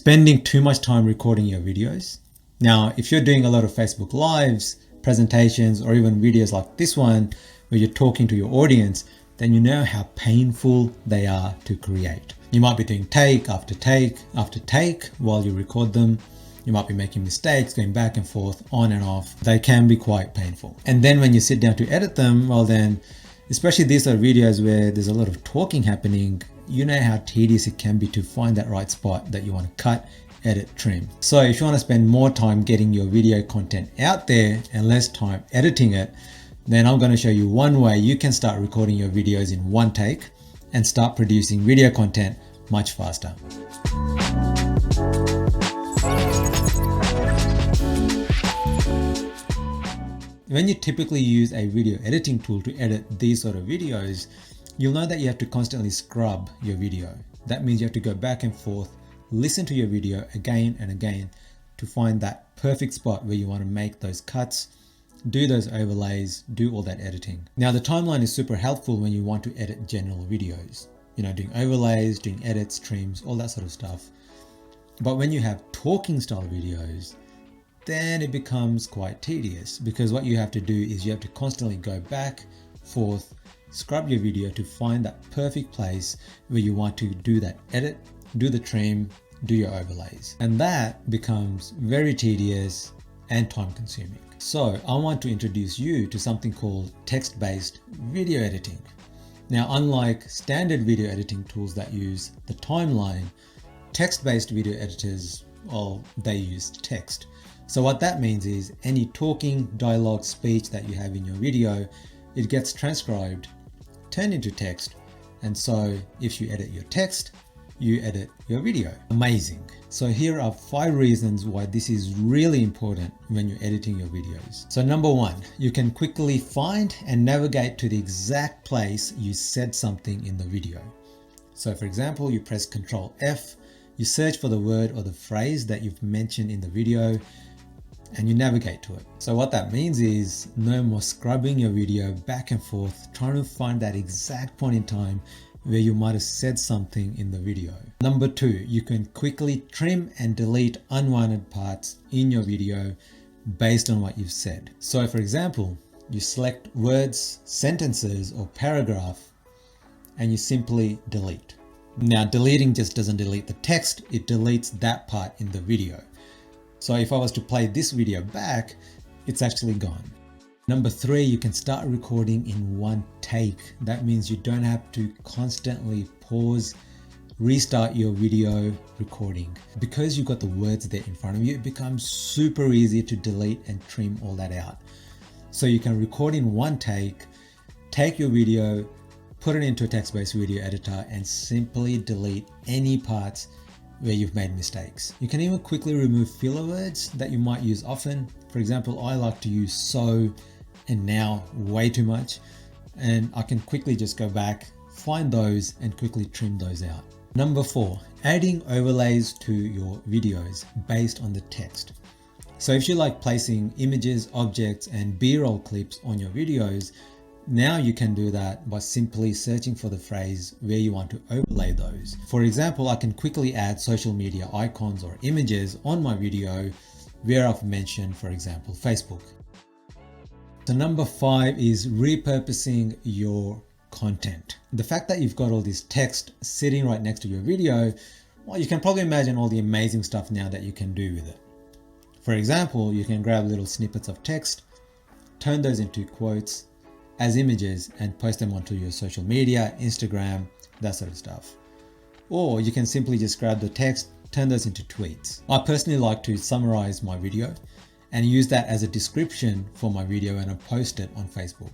spending too much time recording your videos. Now, if you're doing a lot of Facebook Lives, presentations, or even videos like this one, where you're talking to your audience, then you know how painful they are to create. You might be doing take after take after take while you record them. You might be making mistakes, going back and forth, on and off. They can be quite painful. And then when you sit down to edit them, well then, especially these are videos where there's a lot of talking happening, you know how tedious it can be to find that right spot that you want to cut, edit, trim. So if you want to spend more time getting your video content out there and less time editing it, then I'm going to show you one way you can start recording your videos in one take and start producing video content much faster. When you typically use a video editing tool to edit these sort of videos, you'll know that you have to constantly scrub your video. That means you have to go back and forth, listen to your video again and again to find that perfect spot where you want to make those cuts, do those overlays, do all that editing. Now the timeline is super helpful when you want to edit general videos, you know, doing overlays, doing edits, trims, all that sort of stuff. But when you have talking style videos, then it becomes quite tedious, because what you have to do is you have to constantly go back, forth, scrub your video to find that perfect place where you want to do that edit, do the trim, do your overlays. And that becomes very tedious and time consuming. So I want to introduce you to something called text-based video editing. Now, unlike standard video editing tools that use the timeline, text-based video editors, well, they use text. So what that means is any talking, dialogue, speech that you have in your video, it gets transcribed, turned into text. And so if you edit your text, you edit your video. Amazing. So here are 5 reasons why this is really important when you're editing your videos. So number 1, you can quickly find and navigate to the exact place you said something in the video. So for example, you press Ctrl F, you search for the word or the phrase that you've mentioned in the video, and you navigate to it. So what that means is no more scrubbing your video back and forth, trying to find that exact point in time where you might have said something in the video. Number 2, you can quickly trim and delete unwanted parts in your video based on what you've said. So for example, you select words, sentences, or paragraph, and you simply delete. Now deleting just doesn't delete the text, it deletes that part in the video. So if I was to play this video back, it's actually gone. Number 3, you can start recording in one take. That means you don't have to constantly pause, restart your video recording. Because you've got the words there in front of you, it becomes super easy to delete and trim all that out. So you can record in one take your video, put it into a text-based video editor, and simply delete any parts where you've made mistakes. You can even quickly remove filler words that you might use often. For example, I like to use so and now way too much, and I can quickly just go back, find those, and quickly trim those out. Number 4, adding overlays to your videos based on the text. So if you like placing images, objects, and B-roll clips on your videos, now you can do that by simply searching for the phrase where you want to overlay those. For example, I can quickly add social media icons or images on my video where I've mentioned, for example, Facebook. So number 5 is repurposing your content. The fact that you've got all this text sitting right next to your video, well, you can probably imagine all the amazing stuff now that you can do with it. For example, you can grab little snippets of text, turn those into quotes as images and post them onto your social media, Instagram, that sort of stuff. Or you can simply just grab the text, turn those into tweets. I personally like to summarize my video and use that as a description for my video and I post it on Facebook.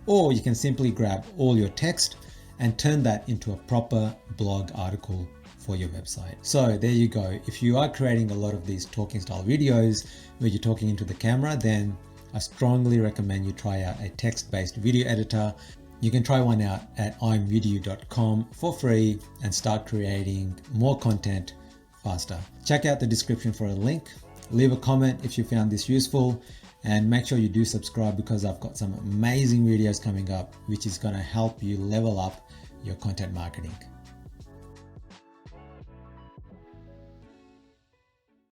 Or you can simply grab all your text and turn that into a proper blog article for your website. So there you go. If you are creating a lot of these talking style videos where you're talking into the camera, then I strongly recommend you try out a text-based video editor. You can try one out at imvidu.com for free and start creating more content faster. Check out the description for a link. Leave a comment if you found this useful, and make sure you do subscribe because I've got some amazing videos coming up which is going to help you level up your content marketing.